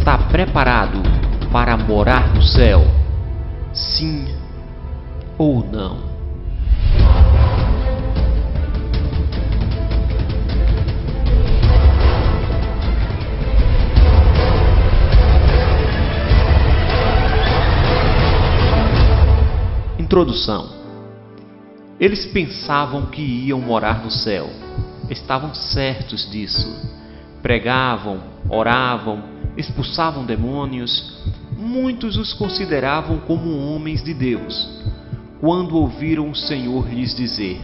está preparado para morar no céu? Sim ou não? Introdução. Eles pensavam que iam morar no céu. Estavam certos disso. Pregavam, oravam, expulsavam demônios. Muitos os consideravam como homens de Deus. Quando ouviram o Senhor lhes dizer: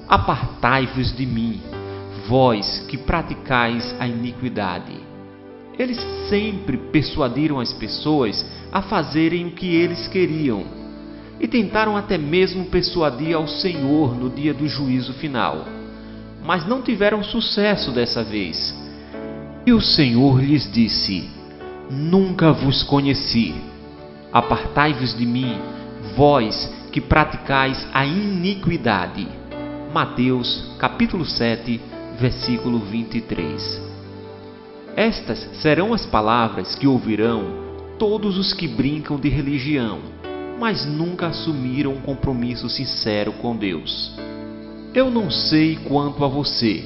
"Apartai-vos de mim, vós que praticais a iniquidade." Eles sempre persuadiram as pessoas a fazerem o que eles queriam. E tentaram até mesmo persuadir ao Senhor no dia do juízo final. Mas não tiveram sucesso dessa vez. E o Senhor lhes disse: "Nunca vos conheci. Apartai-vos de mim, vós que praticais a iniquidade." Mateus, capítulo 7, versículo 23. Estas serão as palavras que ouvirão todos os que brincam de religião, mas nunca assumiram um compromisso sincero com Deus. Eu não sei quanto a você,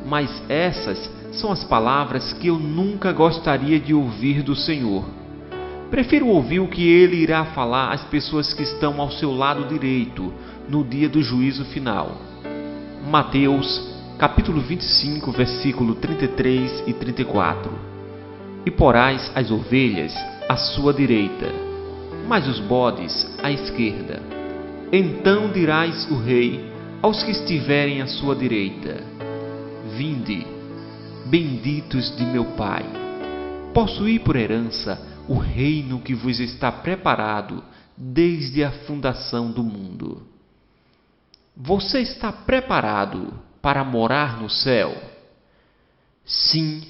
mas essas são as palavras que eu nunca gostaria de ouvir do Senhor. Prefiro ouvir o que Ele irá falar às pessoas que estão ao seu lado direito no dia do juízo final. Mateus, capítulo 25, versículo 33 e 34. "E porás as ovelhas à sua direita, mas os bodes à esquerda. Então dirás o rei aos que estiverem à sua direita: Vinde, benditos de meu Pai, possuí por herança o reino que vos está preparado desde a fundação do mundo." Você está preparado para morar no céu? Sim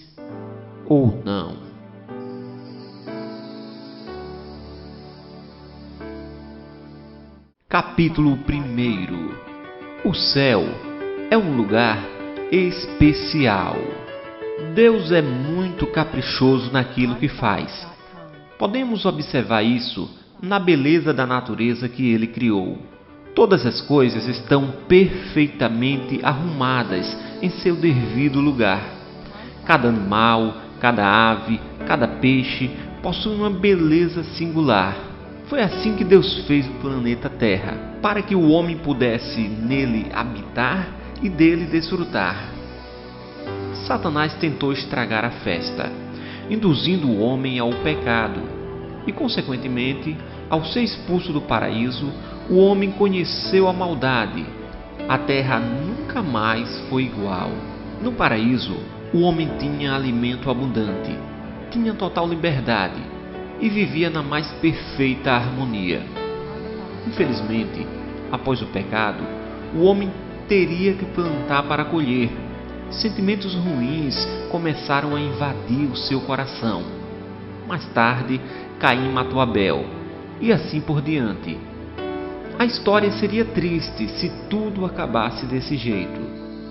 ou não? Capítulo 1. O céu é um lugar especial. Deus é muito caprichoso naquilo que faz. Podemos observar isso na beleza da natureza que Ele criou. Todas as coisas estão perfeitamente arrumadas em seu devido lugar. Cada animal, cada ave, cada peixe possui uma beleza singular. Foi assim que Deus fez o planeta Terra, para que o homem pudesse nele habitar e dele desfrutar. Satanás tentou estragar a festa, induzindo o homem ao pecado, e, consequentemente, ao ser expulso do paraíso, o homem conheceu a maldade. A terra nunca mais foi igual. No paraíso, o homem tinha alimento abundante, tinha total liberdade e vivia na mais perfeita harmonia. Infelizmente, após o pecado, o homem teria que plantar para colher. Sentimentos ruins começaram a invadir o seu coração. Mais tarde, Caim matou Abel, e assim por diante. A história seria triste se tudo acabasse desse jeito.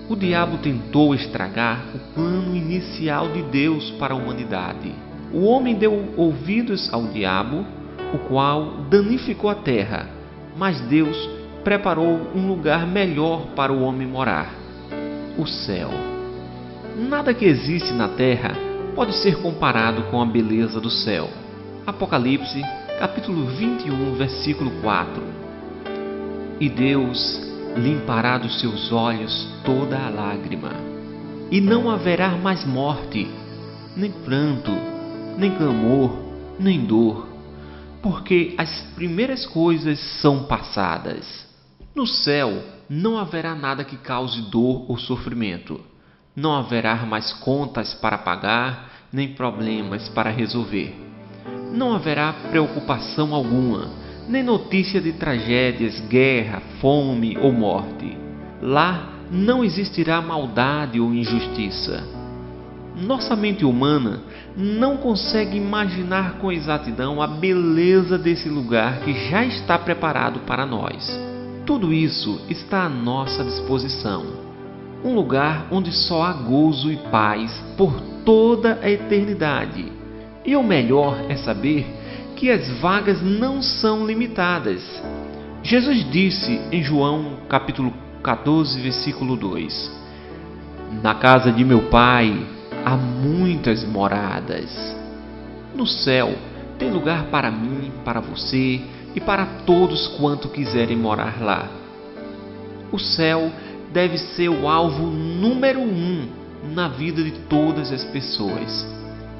O diabo tentou estragar o plano inicial de Deus para a humanidade. O homem deu ouvidos ao diabo, o qual danificou a terra, mas Deus preparou um lugar melhor para o homem morar: o céu. Nada que existe na terra pode ser comparado com a beleza do céu. Apocalipse, capítulo 21, versículo 4. "E Deus limpará dos seus olhos toda a lágrima, e não haverá mais morte, nem pranto, nem clamor, nem dor, porque as primeiras coisas são passadas." No céu não haverá nada que cause dor ou sofrimento. Não haverá mais contas para pagar, nem problemas para resolver. Não haverá preocupação alguma, nem notícia de tragédias, guerra, fome ou morte. Lá não existirá maldade ou injustiça. Nossa mente humana não consegue imaginar com exatidão a beleza desse lugar que já está preparado para nós. Tudo isso está à nossa disposição. Um lugar onde só há gozo e paz por toda a eternidade. E o melhor é saber que as vagas não são limitadas. Jesus disse em João capítulo 14, versículo 2: Na casa de meu Pai há muitas moradas. No céu tem lugar para mim, para você e para todos quanto quiserem morar lá. O céu deve ser o alvo número 1 na vida de todas as pessoas.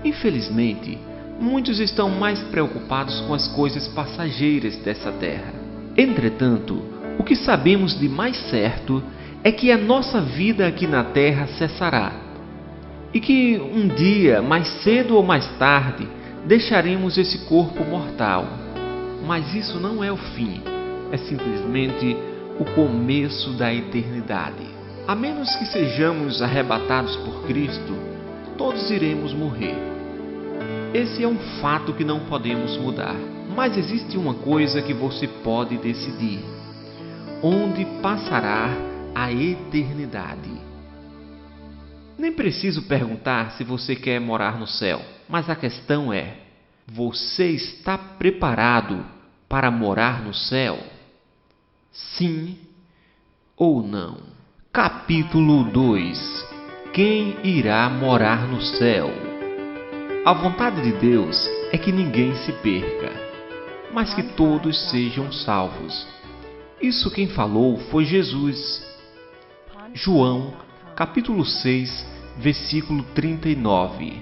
Infelizmente, muitos estão mais preocupados com as coisas passageiras dessa terra. Entretanto, o que sabemos de mais certo é que a nossa vida aqui na terra cessará e que um dia, mais cedo ou mais tarde, deixaremos esse corpo mortal. Mas isso não é o fim, é simplesmente o começo da eternidade. A menos que sejamos arrebatados por Cristo, todos iremos morrer. Esse é um fato que não podemos mudar. Mas existe uma coisa que você pode decidir: onde passará a eternidade. Nem preciso perguntar se você quer morar no céu, mas a questão é: você está preparado para morar no céu? Sim ou não? Capítulo 2: Quem irá morar no céu? A vontade de Deus é que ninguém se perca, mas que todos sejam salvos. Isso quem falou foi Jesus. João, capítulo 6, versículo 39.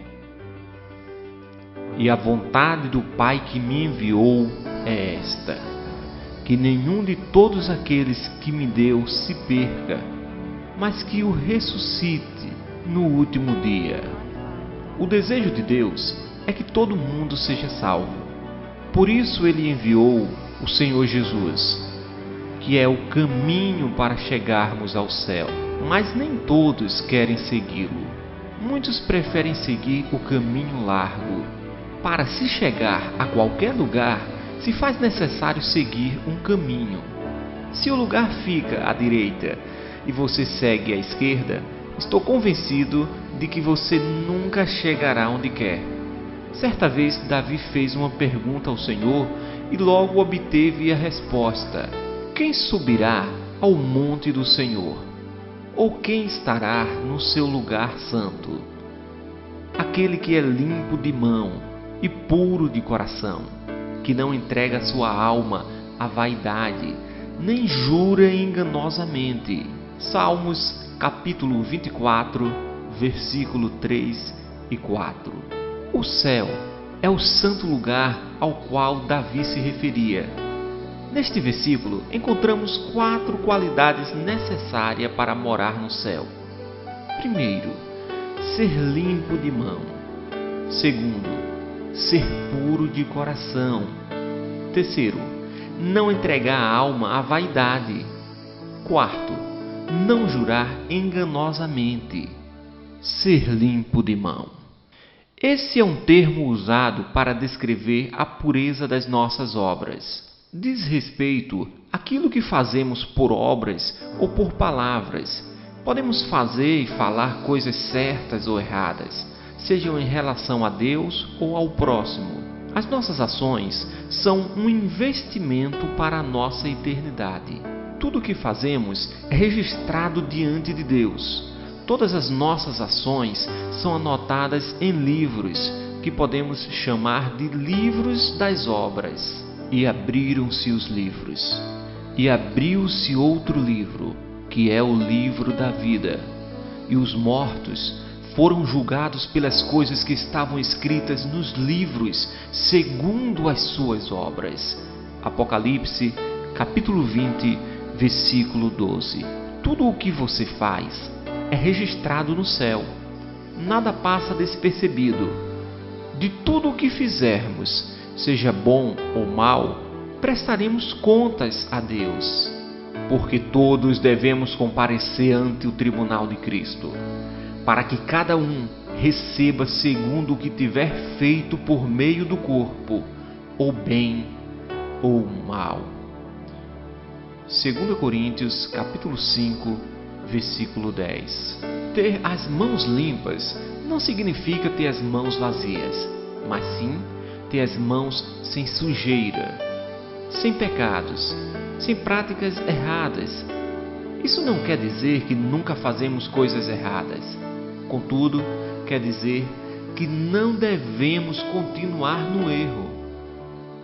E a vontade do Pai que me enviou é esta: que nenhum de todos aqueles que me deu se perca, mas que o ressuscite no último dia. O desejo de Deus é que todo mundo seja salvo. Por isso ele enviou o Senhor Jesus, que é o caminho para chegarmos ao céu. Mas nem todos querem segui-lo. Muitos preferem seguir o caminho largo. Para se chegar a qualquer lugar, se faz necessário seguir um caminho. Se o lugar fica à direita e você segue à esquerda, estou convencido de que você nunca chegará onde quer. Certa vez, Davi fez uma pergunta ao Senhor e logo obteve a resposta: quem subirá ao monte do Senhor? Ou quem estará no seu lugar santo? Aquele que é limpo de mão e puro de coração, que não entrega sua alma à vaidade, nem jura enganosamente. Salmos capítulo 24, versículo 3 e 4. O céu é o santo lugar ao qual Davi se referia. Neste versículo, encontramos 4 qualidades necessárias para morar no céu. Primeiro, ser limpo de mão. Segundo, ser puro de coração. Terceiro, não entregar a alma à vaidade. Quarto, não jurar enganosamente. Ser limpo de mão. Esse é um termo usado para descrever a pureza das nossas obras. Diz respeito àquilo que fazemos por obras ou por palavras. Podemos fazer e falar coisas certas ou erradas, sejam em relação a Deus ou ao próximo. As nossas ações são um investimento para a nossa eternidade. Tudo o que fazemos é registrado diante de Deus. Todas as nossas ações são anotadas em livros, que podemos chamar de livros das obras. E abriram-se os livros, e abriu-se outro livro, que é o livro da vida. E os mortos foram julgados pelas coisas que estavam escritas nos livros, segundo as suas obras. Apocalipse, capítulo 20, versículo 12. Tudo o que você faz é registrado no céu. Nada passa despercebido. De tudo o que fizermos, seja bom ou mal, prestaremos contas a Deus, porque todos devemos comparecer ante o tribunal de Cristo, para que cada um receba segundo o que tiver feito por meio do corpo, ou bem ou mal. 2 Coríntios, capítulo 5, versículo 10. Ter as mãos limpas não significa ter as mãos vazias, mas sim ter as mãos sem sujeira, sem pecados, sem práticas erradas. Isso não quer dizer que nunca fazemos coisas erradas. Contudo, quer dizer que não devemos continuar no erro.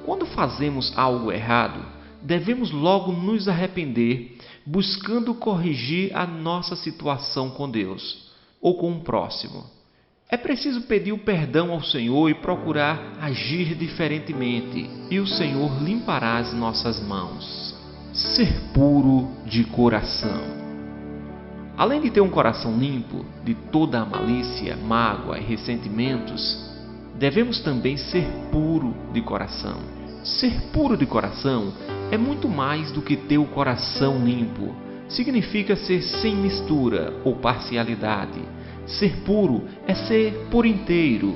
Quando fazemos algo errado, devemos logo nos arrepender, buscando corrigir a nossa situação com Deus ou com o próximo. É preciso pedir o perdão ao Senhor e procurar agir diferentemente, e o Senhor limpará as nossas mãos. Ser puro de coração. Além de ter um coração limpo de toda a malícia, mágoa e ressentimentos, devemos também ser puro de coração. Ser puro de coração é muito mais do que ter o coração limpo. Significa ser sem mistura ou parcialidade. Ser puro é ser por inteiro,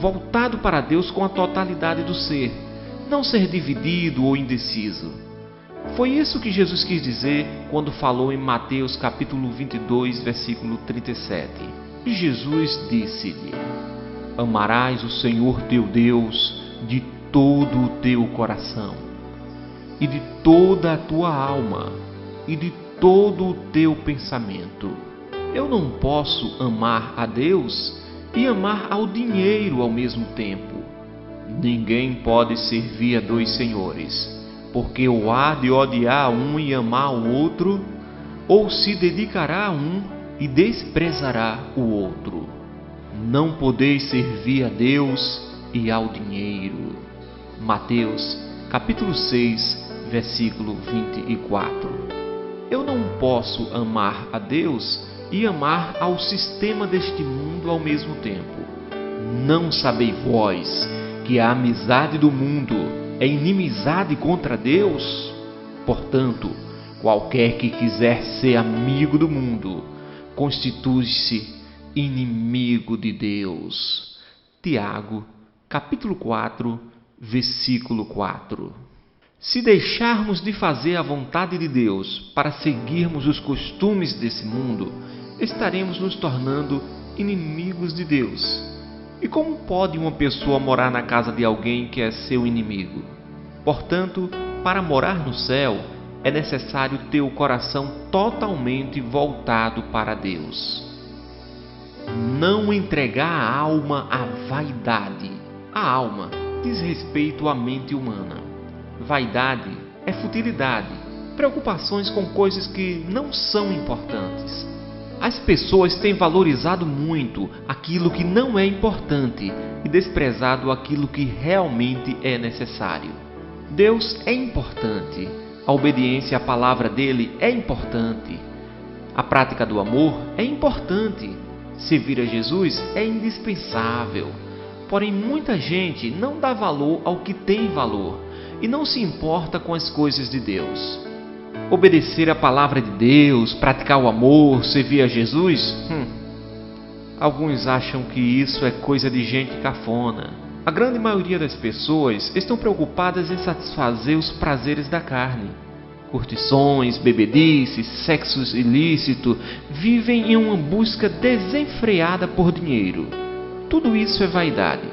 voltado para Deus com a totalidade do ser, não ser dividido ou indeciso. Foi isso que Jesus quis dizer quando falou em Mateus capítulo 22, versículo 37. E Jesus disse-lhe: Amarás o Senhor teu Deus de todo o teu coração, e de toda a tua alma, e de todo o teu pensamento. Eu não posso amar a Deus e amar ao dinheiro ao mesmo tempo. Ninguém pode servir a dois senhores, porque ou há de odiar um e amar o outro, ou se dedicará a um e desprezará o outro. Não podeis servir a Deus e ao dinheiro. Mateus, capítulo 6, versículo 24. Eu não posso amar a Deus e amar ao sistema deste mundo ao mesmo tempo. Não sabeis vós que a amizade do mundo é inimizade contra Deus? Portanto, qualquer que quiser ser amigo do mundo, constitui-se inimigo de Deus. Tiago, capítulo 4, versículo 4. Se deixarmos de fazer a vontade de Deus para seguirmos os costumes desse mundo, estaremos nos tornando inimigos de Deus. E como pode uma pessoa morar na casa de alguém que é seu inimigo? Portanto, para morar no céu, é necessário ter o coração totalmente voltado para Deus. Não entregar a alma à vaidade. A alma diz respeito à mente humana. Vaidade é futilidade, preocupações com coisas que não são importantes. As pessoas têm valorizado muito aquilo que não é importante e desprezado aquilo que realmente é necessário. Deus é importante, a obediência à palavra dele é importante, a prática do amor é importante, servir a Jesus é indispensável. Porém, muita gente não dá valor ao que tem valor e não se importa com as coisas de Deus. Obedecer a palavra de Deus, praticar o amor, servir a Jesus? Alguns acham que isso é coisa de gente cafona. A grande maioria das pessoas estão preocupadas em satisfazer os prazeres da carne. Curtições, bebedices, sexo ilícito, vivem em uma busca desenfreada por dinheiro. Tudo isso é vaidade.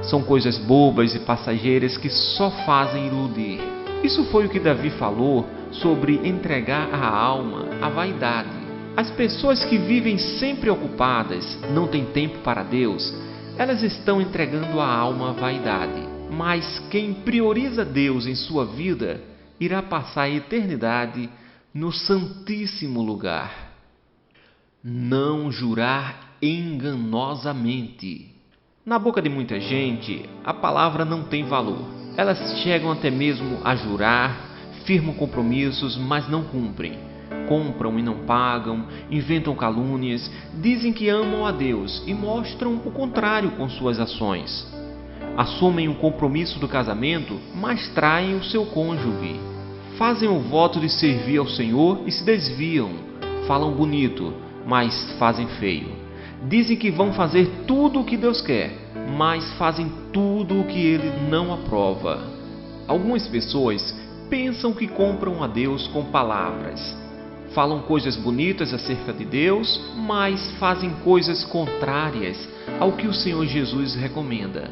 São coisas bobas e passageiras que só fazem iludir. Isso foi o que Davi falou sobre entregar a alma à vaidade. As pessoas que vivem sempre ocupadas, não têm tempo para Deus, elas estão entregando a alma à vaidade. Mas quem prioriza Deus em sua vida, irá passar a eternidade no Santíssimo Lugar. Não jurar enganosamente. Na boca de muita gente, a palavra não tem valor. Elas chegam até mesmo a jurar, firmam compromissos, mas não cumprem. Compram e não pagam, inventam calúnias, dizem que amam a Deus e mostram o contrário com suas ações. Assumem o compromisso do casamento, mas traem o seu cônjuge. Fazem o voto de servir ao Senhor e se desviam. Falam bonito, mas fazem feio. Dizem que vão fazer tudo o que Deus quer, mas fazem tudo o que Ele não aprova. Algumas pessoas pensam que compram a Deus com palavras. falam coisas bonitas acerca de Deus, mas fazem coisas contrárias ao que o Senhor Jesus recomenda.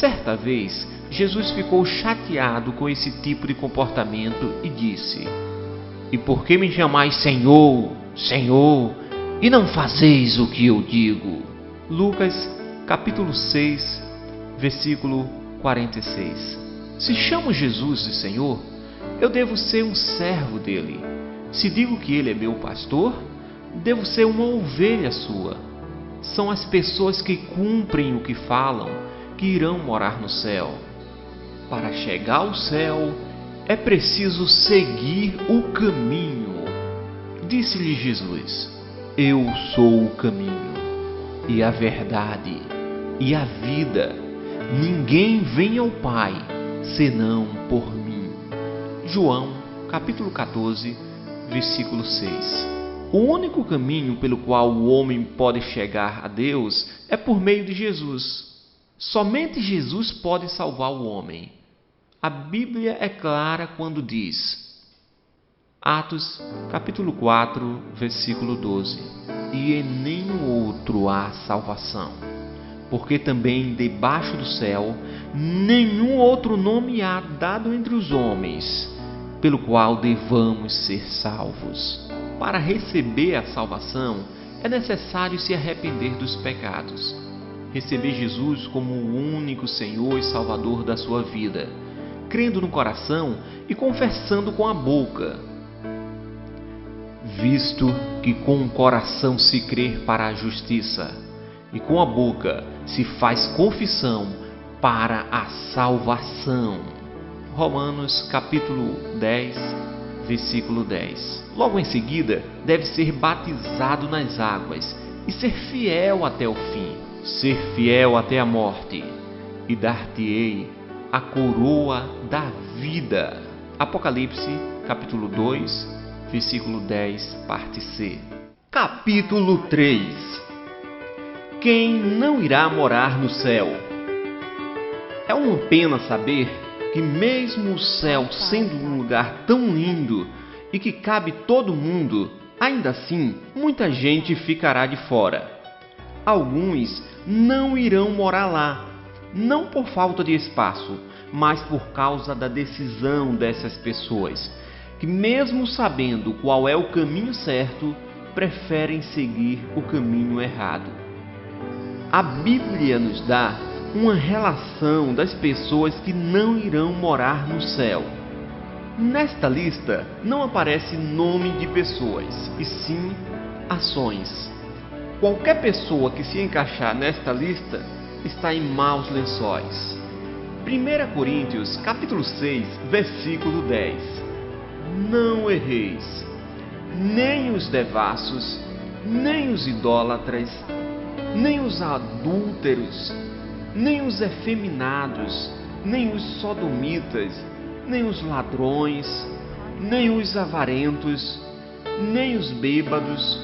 Certa vez, Jesus ficou chateado com esse tipo de comportamento e disse: "E por que me chamais Senhor, Senhor, e não fazeis o que eu digo?" Lucas, capítulo 6, versículo 46. Se chamo Jesus de Senhor, eu devo ser um servo dele. Se digo que ele é meu pastor, devo ser uma ovelha sua. São as pessoas que cumprem o que falam que irão morar no céu. Para chegar ao céu, é preciso seguir o caminho. Disse-lhe Jesus: "Eu sou o caminho, e a verdade, e a vida. Ninguém vem ao Pai, senão por mim." João, capítulo 14, versículo 6. O único caminho pelo qual o homem pode chegar a Deus é por meio de Jesus. Somente Jesus pode salvar o homem. A Bíblia é clara quando diz, Atos, capítulo 4, versículo 12: "E em nenhum outro há salvação, porque também debaixo do céu nenhum outro nome há dado entre os homens, pelo qual devamos ser salvos." Para receber a salvação, é necessário se arrepender dos pecados, receber Jesus como o único Senhor e Salvador da sua vida, crendo no coração e confessando com a boca, visto que com o coração se crê para a justiça e com a boca se faz confissão para a salvação. Romanos capítulo 10, versículo 10. Logo em seguida, deve ser batizado nas águas e ser fiel até o fim, ser fiel até a morte, e dar-te-ei a coroa da vida. Apocalipse, capítulo 2, versículo 10, parte C. Capítulo 3. Quem não irá morar no céu? É uma pena saber que mesmo o céu sendo um lugar tão lindo e que cabe todo mundo, ainda assim muita gente ficará de fora. Alguns não irão morar lá, não por falta de espaço, mas por causa da decisão dessas pessoas, que mesmo sabendo qual é o caminho certo, preferem seguir o caminho errado. A Bíblia nos dá uma relação das pessoas que não irão morar no céu. Nesta lista não aparece nome de pessoas, e sim ações. Qualquer pessoa que se encaixar nesta lista está em maus lençóis. 1 Coríntios, capítulo 6, versículo 10. Não erreis, nem os devassos, nem os idólatras, nem os adúlteros, nem os efeminados, nem os sodomitas, nem os ladrões, nem os avarentos, nem os bêbados,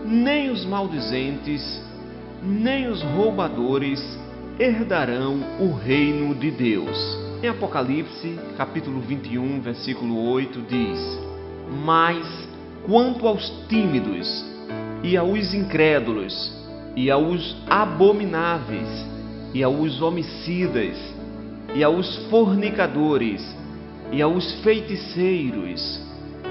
nem os maldizentes, nem os roubadores herdarão o reino de Deus. Em Apocalipse, capítulo 21, versículo 8, diz: "Mas quanto aos tímidos, e aos incrédulos, e aos abomináveis, e aos homicidas, e aos fornicadores, e aos feiticeiros,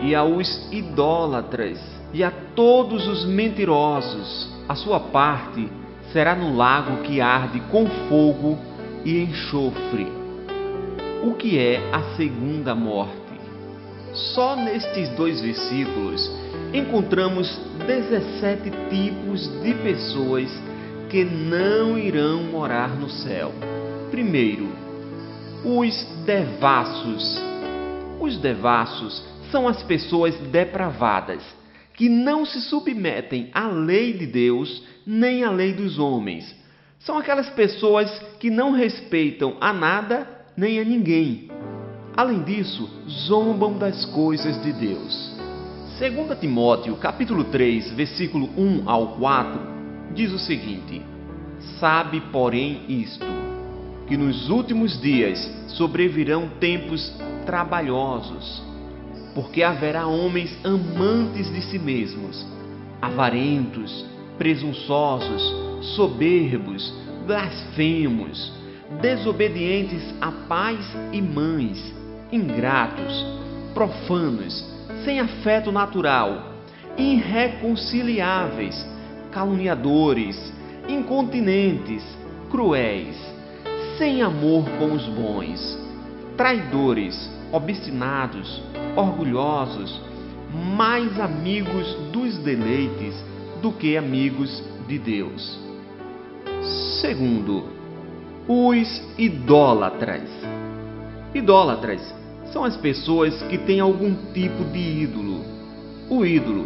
e aos idólatras, e a todos os mentirosos, a sua parte será no lago que arde com fogo e enxofre." O que é a segunda morte? Só nestes 2 versículos encontramos 17 tipos de pessoas que não irão morar no céu. Primeiro, os devassos. Os devassos são as pessoas depravadas, que não se submetem à lei de Deus nem à lei dos homens. São aquelas pessoas que não respeitam a nada nem a ninguém. Além disso, zombam das coisas de Deus. 2 Timóteo, capítulo 3, versículo 1 ao 4, diz o seguinte: "Sabe, porém, isto, que nos últimos dias sobrevirão tempos trabalhosos, porque haverá homens amantes de si mesmos, avarentos, presunçosos, soberbos, blasfemos, desobedientes a pais e mães, ingratos, profanos, sem afeto natural, irreconciliáveis, caluniadores, incontinentes, cruéis, sem amor com os bons, traidores, obstinados, orgulhosos, mais amigos dos deleites do que amigos de Deus. Segundo, os idólatras. Idólatras são as pessoas que têm algum tipo de ídolo. O ídolo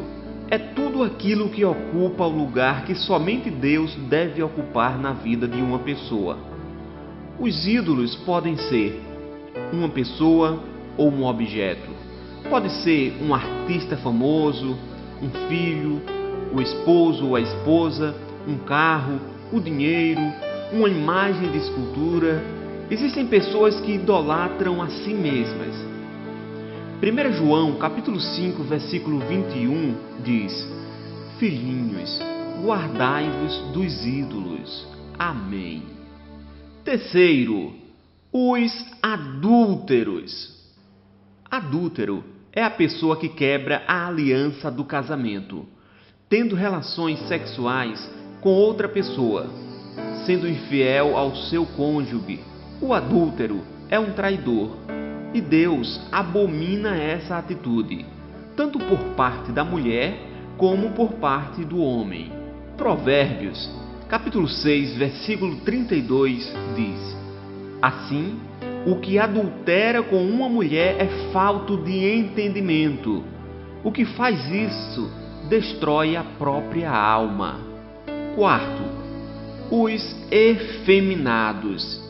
é tudo aquilo que ocupa o lugar que somente Deus deve ocupar na vida de uma pessoa. Os ídolos podem ser uma pessoa ou um objeto. Pode ser um artista famoso, um filho, o esposo ou a esposa, um carro, o dinheiro, uma imagem de escultura. Existem pessoas que idolatram a si mesmas. 1 João, capítulo 5, versículo 21, diz: Filhinhos, guardai-vos dos ídolos. Amém. Terceiro, os adúlteros. Adúltero é a pessoa que quebra a aliança do casamento, tendo relações sexuais com outra pessoa, sendo infiel ao seu cônjuge. O adúltero é um traidor, e Deus abomina essa atitude, tanto por parte da mulher como por parte do homem. Provérbios, capítulo 6, versículo 32 diz: Assim, o que adultera com uma mulher é falto de entendimento. O que faz isso destrói a própria alma. Quarto, os efeminados.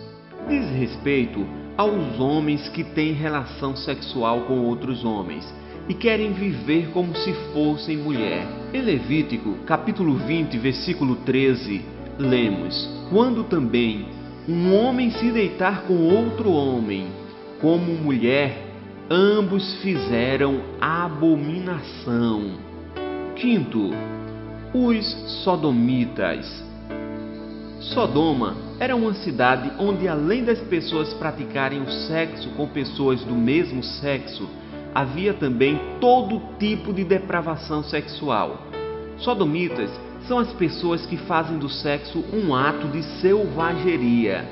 Diz respeito aos homens que têm relação sexual com outros homens e querem viver como se fossem mulher. Em Levítico, capítulo 20, versículo 13, lemos: Quando também um homem se deitar com outro homem, como mulher, ambos fizeram abominação. Quinto, os sodomitas. Sodoma era uma cidade onde, além das pessoas praticarem o sexo com pessoas do mesmo sexo, havia também todo tipo de depravação sexual. Sodomitas são as pessoas que fazem do sexo um ato de selvageria,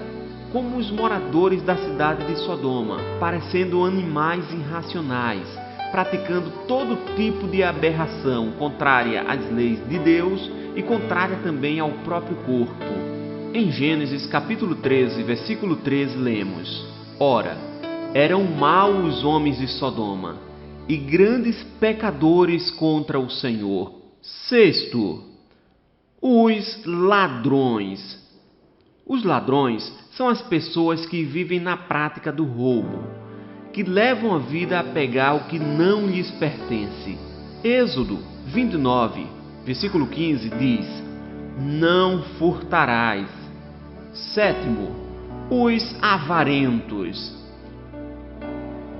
como os moradores da cidade de Sodoma, parecendo animais irracionais, praticando todo tipo de aberração contrária às leis de Deus e contrária também ao próprio corpo. Em Gênesis capítulo 13, versículo 13, lemos: Ora, eram maus os homens de Sodoma, e grandes pecadores contra o Senhor. Sexto, os ladrões. Os ladrões são as pessoas que vivem na prática do roubo, que levam a vida a pegar o que não lhes pertence. Êxodo 29, versículo 15 diz: Não furtarás. Sétimo, os avarentos.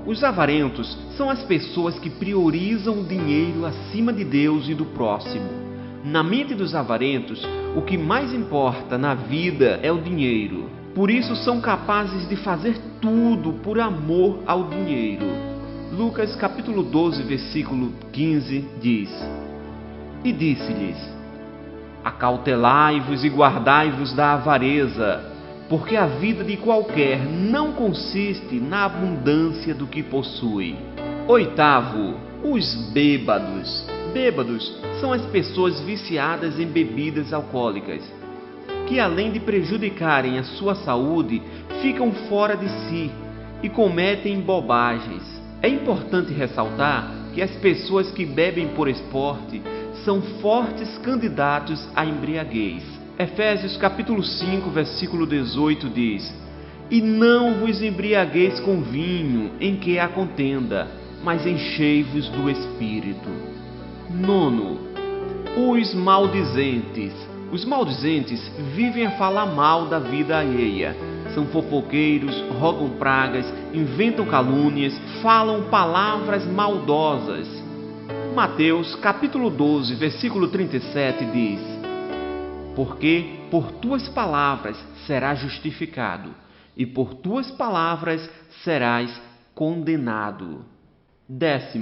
Os avarentos são as pessoas que priorizam o dinheiro acima de Deus e do próximo. Na mente dos avarentos, o que mais importa na vida é o dinheiro. Por isso são capazes de fazer tudo por amor ao dinheiro. Lucas capítulo 12, versículo 15 diz: E disse-lhes: Acautelai-vos e guardai-vos da avareza, porque a vida de qualquer não consiste na abundância do que possui. Oitavo, os bêbados. Bêbados são as pessoas viciadas em bebidas alcoólicas, que além de prejudicarem a sua saúde, ficam fora de si e cometem bobagens. É importante ressaltar que as pessoas que bebem por esporte são fortes candidatos à embriaguez. Efésios capítulo 5, versículo 18 diz: E não vos embriagueis com vinho, em que há contenda, mas enchei-vos do Espírito. Nono, os maldizentes. Os maldizentes vivem a falar mal da vida alheia, são fofoqueiros, rogam pragas, inventam calúnias, falam palavras maldosas. Mateus capítulo 12, versículo 37 diz: Porque por tuas palavras serás justificado, e por tuas palavras serás condenado. 10.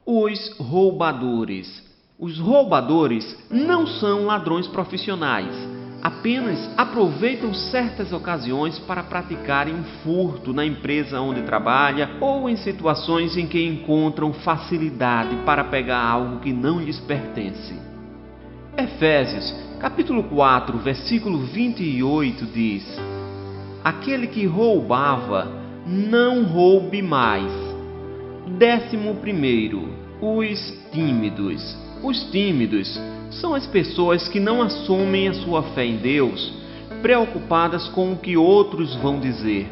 Os roubadores. Os roubadores não são ladrões profissionais. Apenas aproveitam certas ocasiões para praticarem um furto na empresa onde trabalha ou em situações em que encontram facilidade para pegar algo que não lhes pertence. Efésios, capítulo 4, versículo 28 diz: Aquele que roubava, não roube mais. 11. Os tímidos. Os tímidos são as pessoas que não assumem a sua fé em Deus, preocupadas com o que outros vão dizer.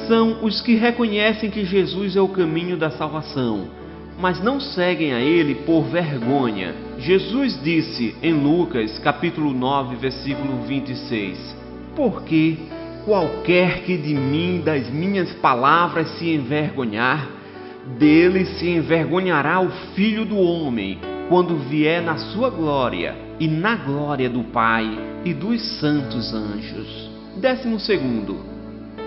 São os que reconhecem que Jesus é o caminho da salvação, mas não seguem a Ele por vergonha. Jesus disse em Lucas, capítulo 9, versículo 26, Porque qualquer que de mim, das minhas palavras, se envergonhar, dele se envergonhará o Filho do Homem, quando vier na sua glória e na glória do Pai e dos santos anjos. 12.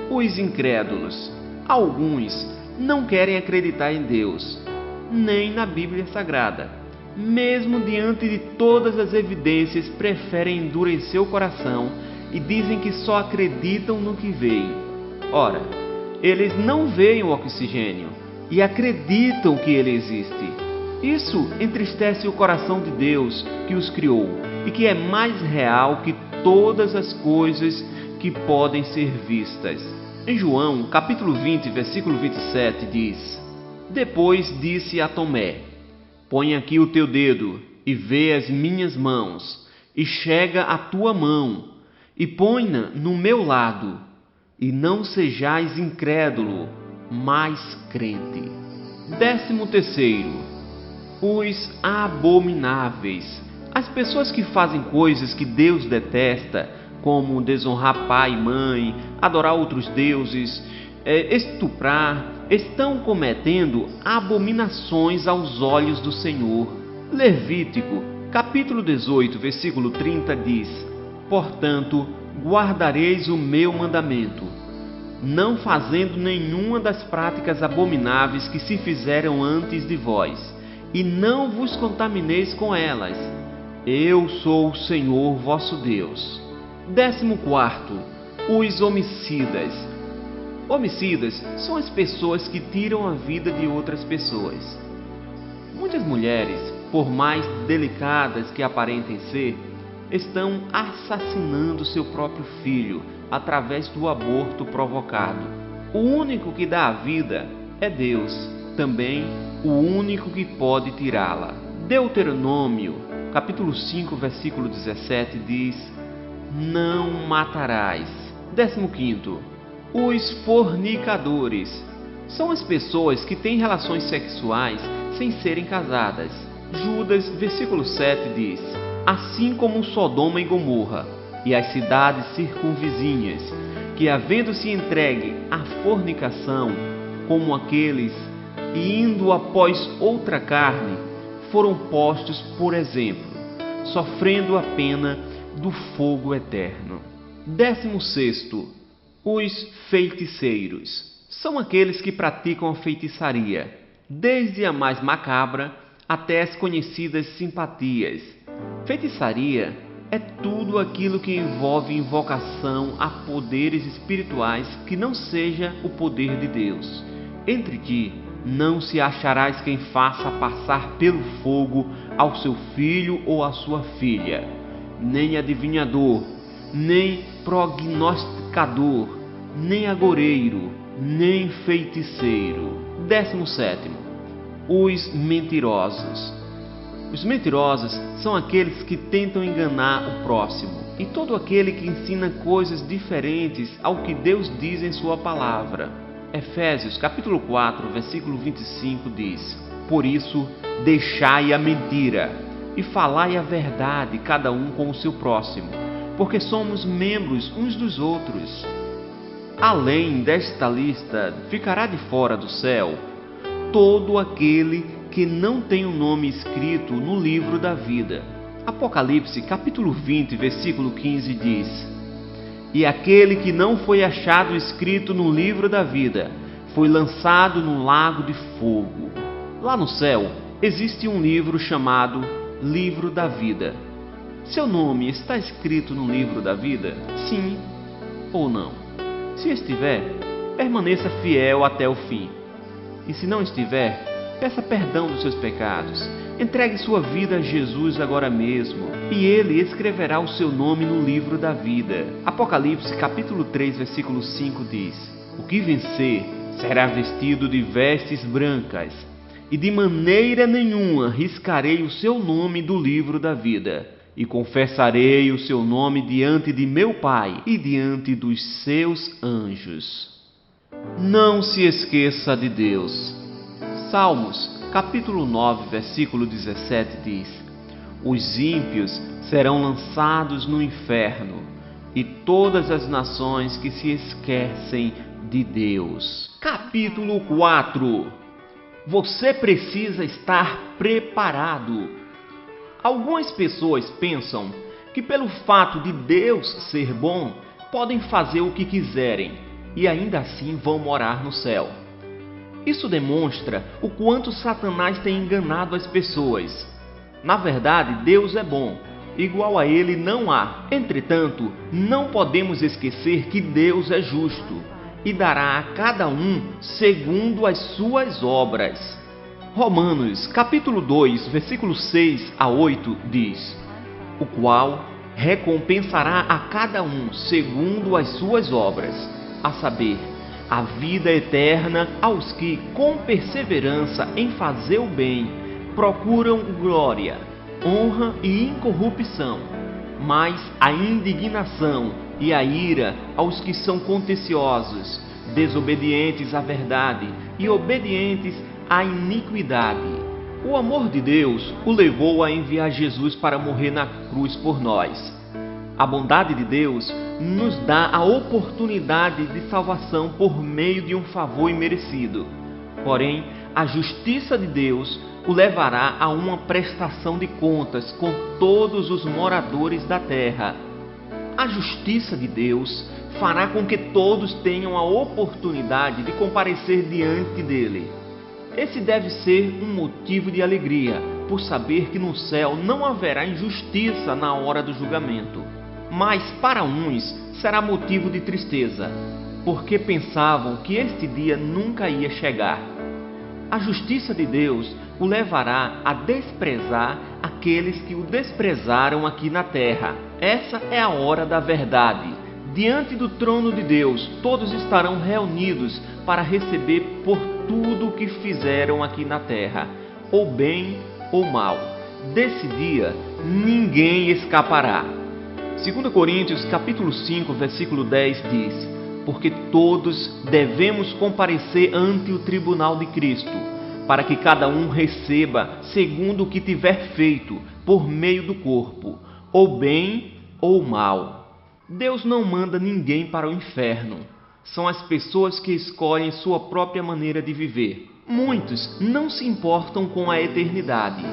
Os incrédulos. Alguns não querem acreditar em Deus, nem na Bíblia Sagrada. Mesmo diante de todas as evidências, preferem endurecer o coração e dizem que só acreditam no que veem. Ora, eles não veem o oxigênio e acreditam que ele existe. Isso entristece o coração de Deus que os criou e que é mais real que todas as coisas que podem ser vistas. Em João, capítulo 20, versículo 27 diz: Depois disse a Tomé: Põe aqui o teu dedo e vê as minhas mãos, e chega a tua mão e põe-na no meu lado, e não sejais incrédulo, mas crente. 13. Os abomináveis. As pessoas que fazem coisas que Deus detesta, como desonrar pai e mãe, adorar outros deuses, estuprar, estão cometendo abominações aos olhos do Senhor. Levítico, capítulo 18, versículo 30 diz: Portanto, guardareis o meu mandamento, não fazendo nenhuma das práticas abomináveis que se fizeram antes de vós, e não vos contamineis com elas. Eu sou o Senhor vosso Deus. 14. Os homicidas. Homicidas são as pessoas que tiram a vida de outras pessoas. Muitas mulheres, por mais delicadas que aparentem ser, estão assassinando seu próprio filho através do aborto provocado. O único que dá a vida é Deus, também o único que pode tirá-la. Deuteronômio, capítulo 5, versículo 17 diz: Não matarás. 15. Os fornicadores. São as pessoas que têm relações sexuais sem serem casadas. Judas, versículo 7 diz: Assim como Sodoma e Gomorra e as cidades circunvizinhas, que havendo-se entregue à fornicação, como aqueles, e indo após outra carne, foram postos por exemplo, sofrendo a pena do fogo eterno. 16. Os feiticeiros. São aqueles que praticam a feitiçaria, desde a mais macabra até as conhecidas simpatias. Feitiçaria é tudo aquilo que envolve invocação a poderes espirituais que não seja o poder de Deus. Entre ti não se acharás quem faça passar pelo fogo ao seu filho ou à sua filha, nem adivinhador, nem prognosticador, nem agoreiro, nem feiticeiro. 17. Os mentirosos. Os mentirosos são aqueles que tentam enganar o próximo, e todo aquele que ensina coisas diferentes ao que Deus diz em sua palavra. Efésios capítulo 4, versículo 25 diz: Por isso, deixai a mentira e falai a verdade cada um com o seu próximo, porque somos membros uns dos outros. além desta lista, ficará de fora do céu todo aquele que não tem o nome escrito no livro da vida. Apocalipse, capítulo 20, versículo 15 diz: E aquele que não foi achado escrito no livro da vida foi lançado no lago de fogo. Lá no céu existe um livro chamado Livro da Vida. Seu nome está escrito no livro da vida? Sim ou não? Se estiver, permaneça fiel até o fim. E se não estiver, peça perdão dos seus pecados. Entregue sua vida a Jesus agora mesmo, e Ele escreverá o seu nome no livro da vida. Apocalipse, capítulo 3, versículo 5 diz: O que vencer será vestido de vestes brancas, e de maneira nenhuma riscarei o seu nome do livro da vida, e confessarei o seu nome diante de meu Pai e diante dos seus anjos. Não se esqueça de Deus. Salmos, capítulo 9, versículo 17 diz: Os ímpios serão lançados no inferno, e todas as nações que se esquecem de Deus. Capítulo 4. Você precisa estar preparado. Algumas pessoas pensam que pelo fato de Deus ser bom, podem fazer o que quiserem e ainda assim vão morar no céu. Isso demonstra o quanto Satanás tem enganado as pessoas. Na verdade, Deus é bom. Igual a Ele não há. Entretanto, não podemos esquecer que Deus é justo e dará a cada um segundo as suas obras. Romanos, capítulo 2, versículos 6 a 8 diz: O qual recompensará a cada um segundo as suas obras, a saber, a vida eterna aos que, com perseverança em fazer o bem, procuram glória, honra e incorrupção, mas a indignação e a ira aos que são contenciosos, desobedientes à verdade e obedientes à iniquidade. O amor de Deus o levou a enviar Jesus para morrer na cruz por nós. A bondade de Deus nos dá a oportunidade de salvação por meio de um favor imerecido. Porém, a justiça de Deus o levará a uma prestação de contas com todos os moradores da terra. A justiça de Deus fará com que todos tenham a oportunidade de comparecer diante dele. Esse deve ser um motivo de alegria, por saber que no céu não haverá injustiça na hora do julgamento. Mas para uns será motivo de tristeza, porque pensavam que este dia nunca ia chegar. A justiça de Deus o levará a desprezar aqueles que o desprezaram aqui na terra. Essa é a hora da verdade. Diante do trono de Deus, todos estarão reunidos para receber por tudo o que fizeram aqui na terra, ou bem ou mal. Desse dia, ninguém escapará. 2 Coríntios, capítulo 5, versículo 10 diz: Porque todos devemos comparecer ante o tribunal de Cristo, para que cada um receba segundo o que tiver feito por meio do corpo, ou bem ou mal. Deus não manda ninguém para o inferno. São as pessoas que escolhem sua própria maneira de viver. Muitos não se importam com a eternidade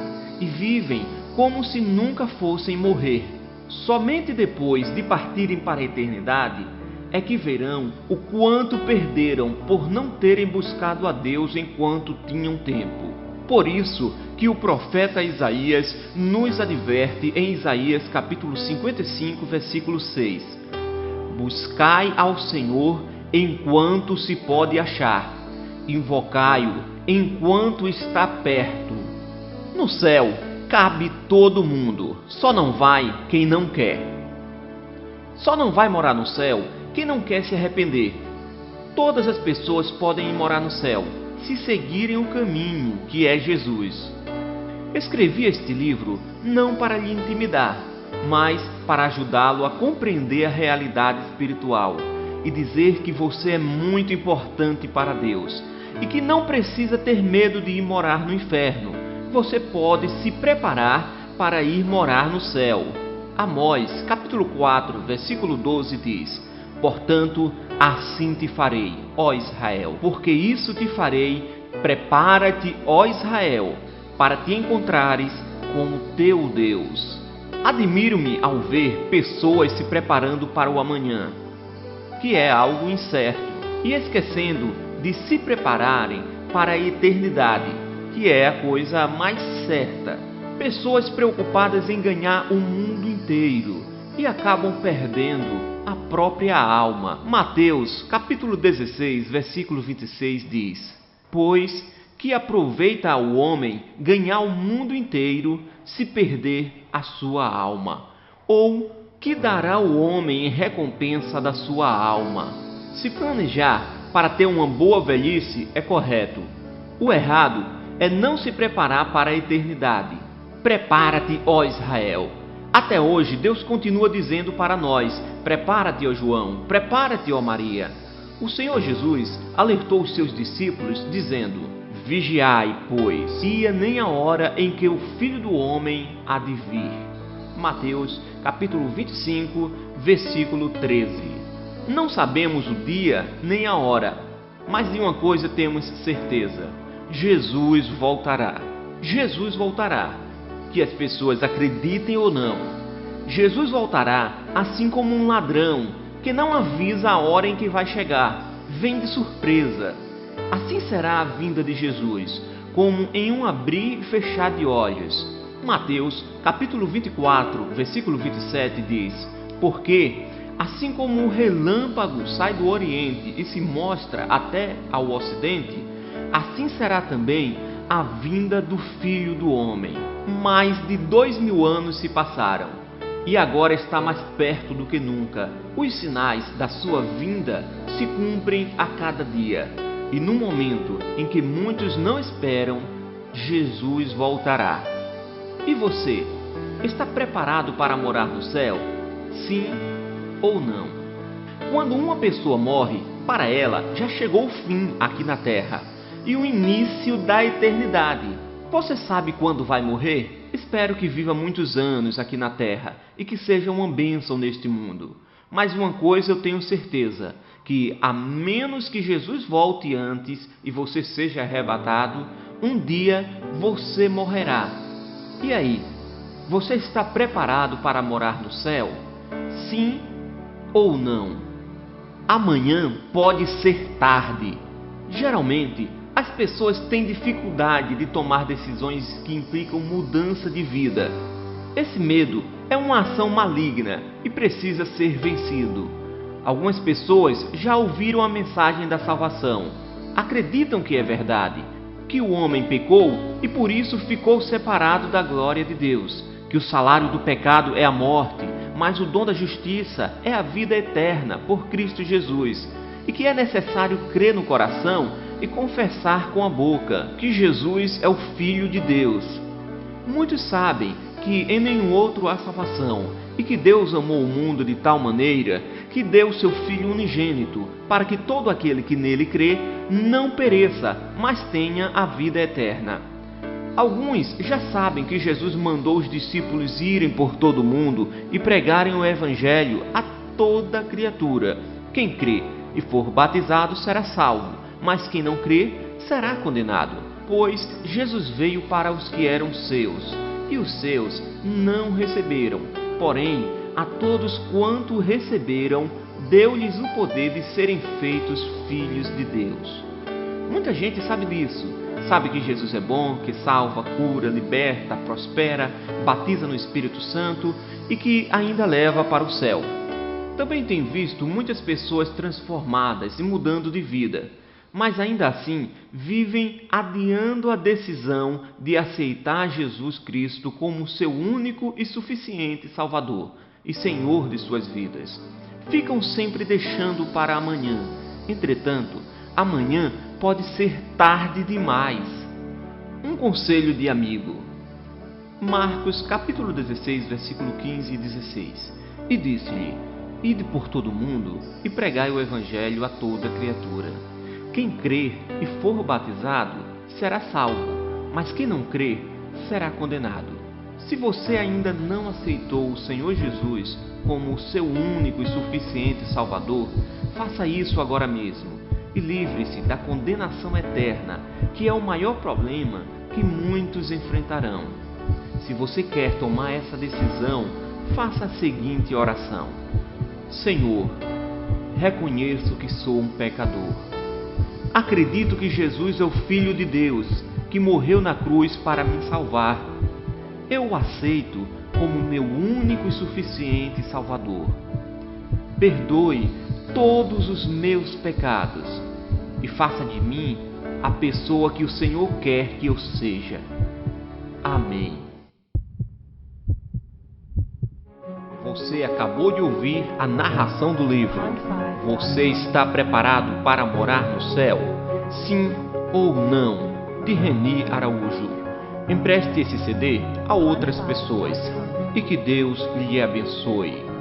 e vivem como se nunca fossem morrer. Somente depois de partirem para a eternidade é que verão o quanto perderam por não terem buscado a Deus enquanto tinham tempo. Por isso que o profeta Isaías nos adverte em Isaías capítulo 55, versículo 6. Buscai ao Senhor enquanto se pode achar, invocai-o enquanto está perto. No céu cabe todo mundo, só não vai quem não quer. Só não vai morar no céu quem não quer se arrepender. Todas as pessoas podem ir morar no céu, se seguirem o caminho que é Jesus. Escrevi este livro não para lhe intimidar, mas para ajudá-lo a compreender a realidade espiritual e dizer que você é muito importante para Deus e que não precisa ter medo de ir morar no inferno. Você pode se preparar para ir morar no céu. Amós, capítulo 4, versículo 12 diz: Portanto, Assim te farei, ó Israel, porque isso te farei. Prepara-te, ó Israel, para te encontrares com o teu Deus. Admiro-me ao ver pessoas se preparando para o amanhã, que é algo incerto, e esquecendo de se prepararem para a eternidade, que é a coisa mais certa. Pessoas preocupadas em ganhar o mundo inteiro e acabam perdendo a própria alma. Mateus, capítulo 16, versículo 26 diz: Pois que aproveita ao homem ganhar o mundo inteiro se perder a sua alma? Ou que dará o homem em recompensa da sua alma? Se planejar para ter uma boa velhice é correto. O errado é não se preparar para a eternidade. Prepara-te, ó Israel. Até hoje, Deus continua dizendo para nós: prepara-te, ó João, prepara-te, ó Maria. O Senhor Jesus alertou os seus discípulos, dizendo: Vigiai, pois, dia nem a hora em que o Filho do Homem há de vir. Mateus, capítulo 25, versículo 13. Não sabemos o dia nem a hora, mas de uma coisa temos certeza: Jesus voltará. Jesus voltará. Que as pessoas acreditem ou não. Jesus voltará assim como um ladrão que não avisa a hora em que vai chegar, vem de surpresa. Assim será a vinda de Jesus, como em um abrir e fechar de olhos. Mateus, capítulo 24, versículo 27 diz: Porque, assim como o relâmpago sai do Oriente e se mostra até ao Ocidente, assim será também a vinda do Filho do Homem. Mais de 2000 anos se passaram, e agora está mais perto do que nunca. Os sinais da sua vinda se cumprem a cada dia, e no momento em que muitos não esperam, Jesus voltará. E você, está preparado para morar no céu? Sim ou não? Quando uma pessoa morre, para ela já chegou o fim aqui na terra e o início da eternidade. Você sabe quando vai morrer? Espero que viva muitos anos aqui na terra e que seja uma bênção neste mundo. Mas uma coisa eu tenho certeza, que a menos que Jesus volte antes e você seja arrebatado, um dia você morrerá. E aí, você está preparado para morar no céu? Sim ou não? Amanhã pode ser tarde. Geralmente, as pessoas têm dificuldade de tomar decisões que implicam mudança de vida. Esse medo é uma ação maligna e precisa ser vencido. Algumas pessoas já ouviram a mensagem da salvação, acreditam que é verdade, que o homem pecou e por isso ficou separado da glória de Deus, que o salário do pecado é a morte, mas o dom da justiça é a vida eterna por Cristo Jesus, e que é necessário crer no coração e confessar com a boca que Jesus é o Filho de Deus. Muitos sabem que em nenhum outro há salvação e que Deus amou o mundo de tal maneira que deu seu Filho unigênito para que todo aquele que nele crê não pereça, mas tenha a vida eterna. Alguns já sabem que Jesus mandou os discípulos irem por todo o mundo e pregarem o Evangelho a toda criatura. Quem crê e for batizado será salvo, mas quem não crê será condenado, pois Jesus veio para os que eram seus, e os seus não receberam. Porém, a todos quanto receberam, deu-lhes o poder de serem feitos filhos de Deus. Muita gente sabe disso, sabe que Jesus é bom, que salva, cura, liberta, prospera, batiza no Espírito Santo e que ainda leva para o céu. Também tem visto muitas pessoas transformadas e mudando de vida, mas ainda assim vivem adiando a decisão de aceitar Jesus Cristo como seu único e suficiente Salvador e Senhor de suas vidas. Ficam sempre deixando para amanhã. Entretanto, amanhã pode ser tarde demais. Um conselho de amigo. Marcos capítulo 16, versículo 15 e 16. E disse-lhe: Ide por todo o mundo e pregai o Evangelho a toda criatura. Quem crer e for batizado será salvo, mas quem não crer será condenado. Se você ainda não aceitou o Senhor Jesus como o seu único e suficiente Salvador, faça isso agora mesmo e livre-se da condenação eterna, que é o maior problema que muitos enfrentarão. Se você quer tomar essa decisão, faça a seguinte oração: Senhor, reconheço que sou um pecador. Acredito que Jesus é o Filho de Deus, que morreu na cruz para me salvar. Eu o aceito como meu único e suficiente Salvador. Perdoe todos os meus pecados e faça de mim a pessoa que o Senhor quer que eu seja. Amém. Você acabou de ouvir a narração do livro. Você está preparado para morar no céu? Sim ou não? De Reni Araújo. Empreste esse CD a outras pessoas e que Deus lhe abençoe.